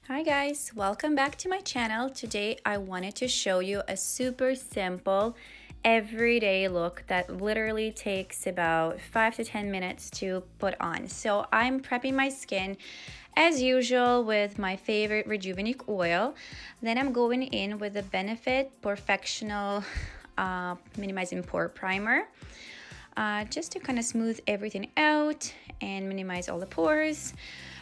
Hi guys, welcome back to my channel. Today I wanted to show you a super simple everyday look that literally takes about 5 to 10 minutes to put on. So I'm prepping my skin as usual with my favorite Rejuveniqe oil. Then I'm going in with the Benefit Porefessional Minimizing Pore Primer. Just to kind of smooth everything out and minimize all the pores.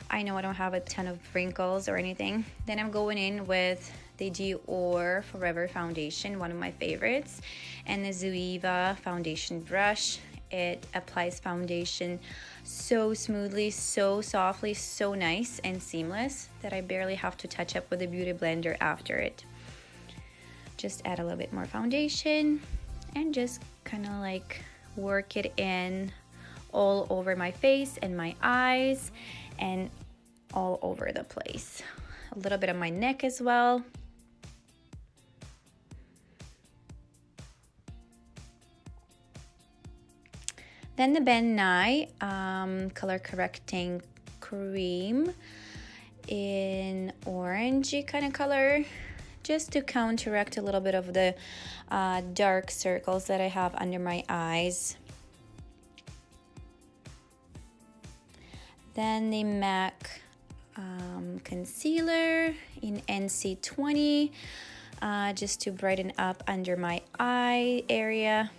I know I don't have a ton of wrinkles or anything. Then I'm going in with the Dior Forever foundation, one of my favorites, and the Zoeva foundation brush. It applies foundation so smoothly, so softly, so nice and seamless that I barely have to touch up with a beauty blender after it. Just add a little bit more foundation and just kind of like work it in all over my face and my eyes and all over the place. A little bit of my neck as well. Then the Ben Nye color correcting cream in orangey kind of color, just to counteract a little bit of the dark circles that I have under my eyes. Then the MAC concealer in NC20, just to brighten up under my eye area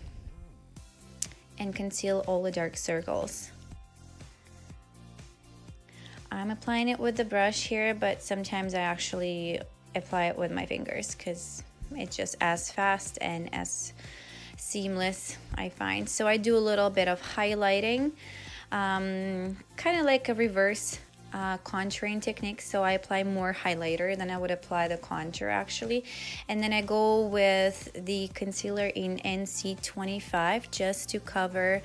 and conceal all the dark circles. I'm applying it with the brush here, but sometimes I actually apply it with my fingers because it's just as fast and as seamless, I find. So I do a little bit of highlighting, kind of like a reverse contouring technique. So I apply more highlighter than I would apply the contour actually, and then I go with the concealer in NC25 just to cover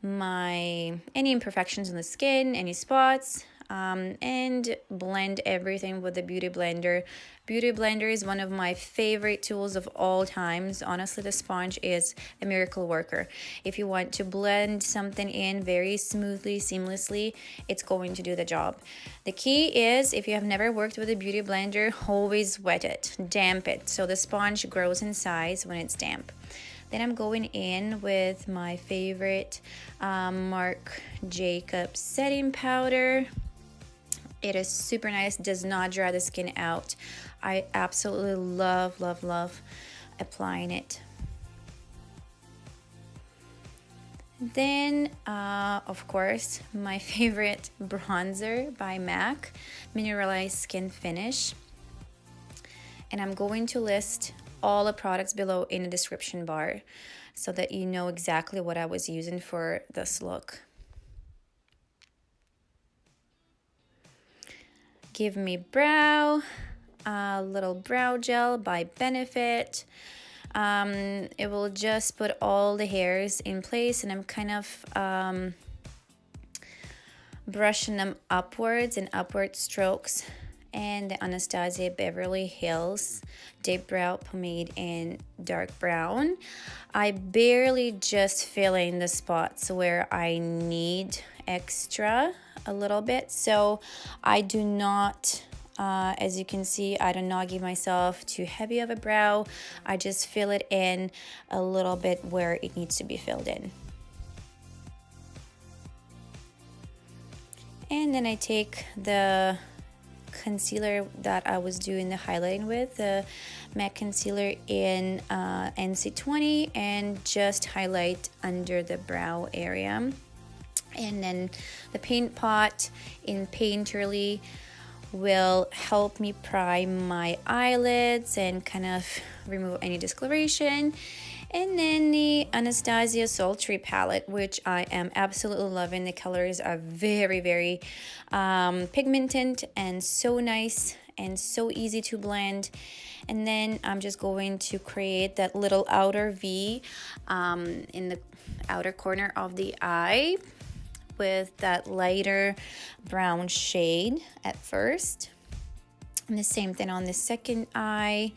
my any imperfections in the skin, any spots, and blend everything with the beauty blender. Beauty blender is one of my favorite tools of all times. Honestly, the sponge is a miracle worker. If you want to blend something in very smoothly, seamlessly, it's going to do the job. The key is, if you have never worked with a beauty blender, always wet it, damp it, so the sponge grows in size when it's damp. Then I'm going in with my favorite Marc Jacob setting powder. It is super nice, does not dry the skin out. I absolutely love, love, love applying it. Then, of course, my favorite bronzer by MAC, Mineralize Skin Finish. And I'm going to list all the products below in the description bar so that you know exactly what I was using for this look. Gimme Brow, a little brow gel by Benefit. It will just put all the hairs in place, and I'm kind of brushing them upwards in upward strokes. And the Anastasia Beverly Hills Dipbrow pomade in dark brown. I barely just fill in the spots where I need extra a little bit, so I do not, as you can see, I do not give myself too heavy of a brow. I just fill it in a little bit where it needs to be filled in. And then I take the concealer that I was doing the highlighting with, the MAC concealer in NC20, and just highlight under the brow area. And then the paint pot in Painterly will help me prime my eyelids and kind of remove any discoloration. And then the Anastasia Sultry palette, which I am absolutely loving. The colors are very, very pigmented and so nice and so easy to blend. And then I'm just going to create that little outer V in the outer corner of the eye with that lighter brown shade at first. And the same thing on the second eye.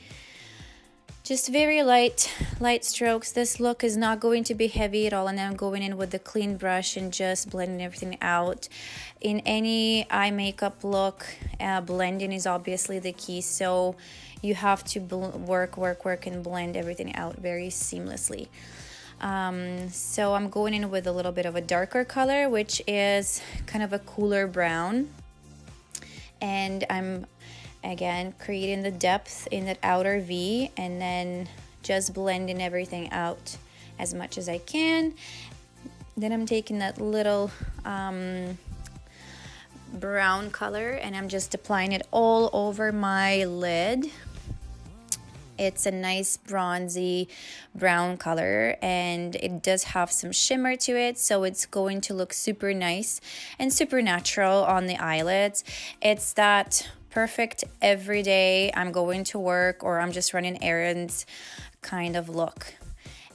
Just very light strokes. This look is not going to be heavy at all, and I'm going in with the clean brush and just blending everything out. In any eye makeup look, blending is obviously the key, so you have to work and blend everything out very seamlessly. So I'm going in with a little bit of a darker color, which is kind of a cooler brown, and I'm again creating the depth in that outer V, and then just blending everything out as much as I can. Then I'm taking that little brown color and I'm just applying it all over my lid. It's a nice bronzy brown color, and it does have some shimmer to it, so it's going to look super nice and super natural on the eyelids. It's that perfect everyday I'm going to work or I'm just running errands kind of look.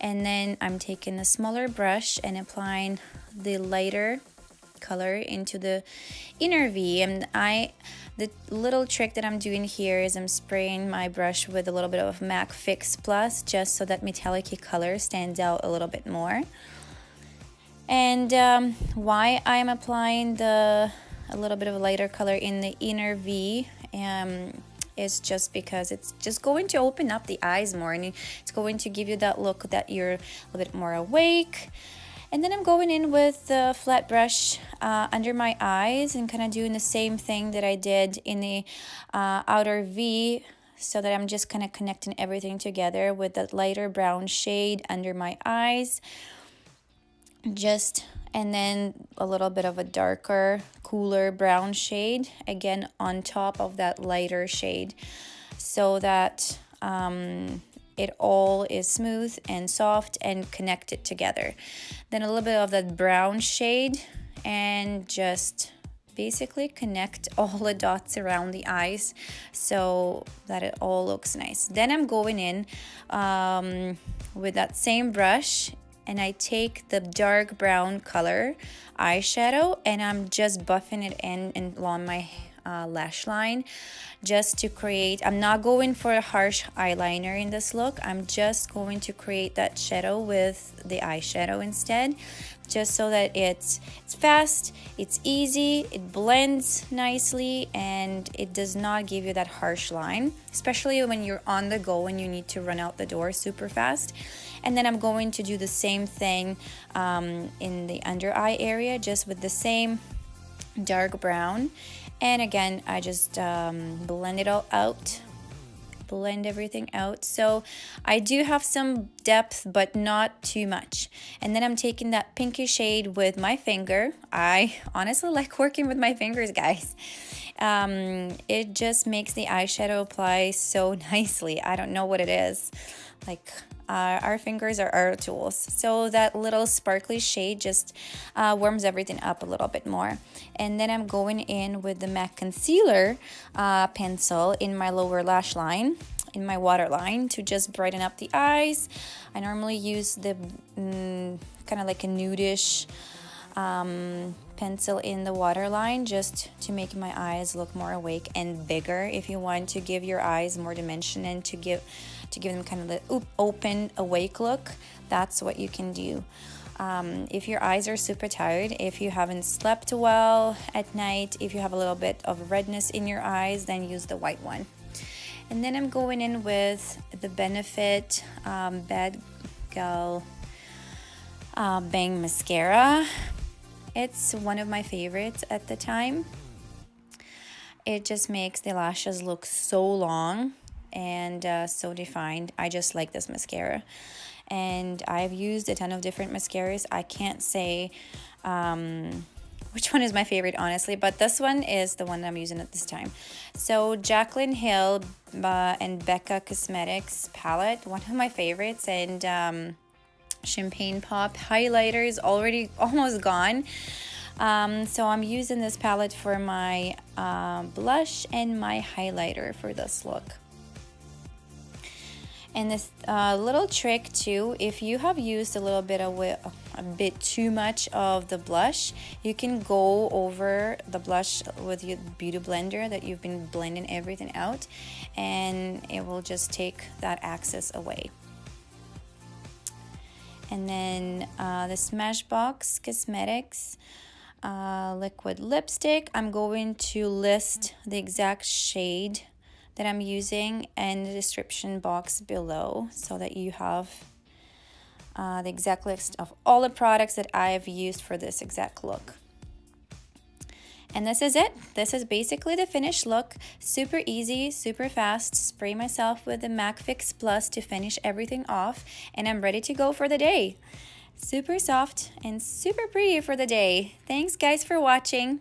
And then I'm taking a smaller brush and applying the lighter color into the inner V, and the little trick that I'm doing here is I'm spraying my brush with a little bit of MAC Fix Plus, just so that metallic color stands out a little bit more. And why I'm applying a little bit of a lighter color in the inner V is just because it's just going to open up the eyes more, and it's going to give you that look that you're a little bit more awake. And then I'm going in with the flat brush under my eyes and kind of doing the same thing that I did in the outer V, so that I'm just kind of connecting everything together with that lighter brown shade under my eyes. And then a little bit of a darker, cooler brown shade, again on top of that lighter shade, so that it all is smooth and soft and connected together. Then a little bit of that brown shade, and just basically connect all the dots around the eyes so that it all looks nice. Then I'm going in with that same brush, and I take the dark brown color eyeshadow and I'm just buffing it in and along my lash line, just to create, I'm not going for a harsh eyeliner in this look. I'm just going to create that shadow with the eyeshadow instead, just so that it's fast, it's easy, it blends nicely, and it does not give you that harsh line, especially when you're on the go and you need to run out the door super fast. And then I'm going to do the same thing in the under eye area, just with the same dark brown. And again, I just blend it all out, blend everything out. So I do have some depth, but not too much. And then I'm taking that pinky shade with my finger. I honestly like working with my fingers, guys. It just makes the eyeshadow apply so nicely. I don't know what it is. Like, our fingers are our tools. So that little sparkly shade just warms everything up a little bit more. And then I'm going in with the MAC Concealer pencil in my lower lash line, in my waterline, to just brighten up the eyes. I normally use the kind of like a nudish pencil in the waterline, just to make my eyes look more awake and bigger. If you want to give your eyes more dimension and to give them kind of the open, awake look, that's what you can do. If your eyes are super tired, if you haven't slept well at night, if you have a little bit of redness in your eyes, then use the white one. And then I'm going in with the Benefit Bad Gal Bang Mascara. It's one of my favorites at the time. It just makes the lashes look so long and so defined. I just like this mascara, and I've used a ton of different mascaras. I can't say which one is my favorite, honestly, but this one is the one that I'm using at this time. So Jaclyn Hill and Becca Cosmetics palette, one of my favorites, and Champagne Pop highlighter is already almost gone. So I'm using this palette for my blush and my highlighter for this look. And this little trick too, if you have used a little bit of a bit too much of the blush, you can go over the blush with your beauty blender that you've been blending everything out, and it will just take that excess away. And then the Smashbox Cosmetics liquid lipstick, I'm going to list the exact shade that I'm using in the description box below so that you have the exact list of all the products that I have used for this exact look. And this is it. This is basically the finished look. Super easy, super fast. Spray myself with the MAC Fix Plus to finish everything off, and I'm ready to go for the day. Super soft and super pretty for the day. Thanks guys for watching.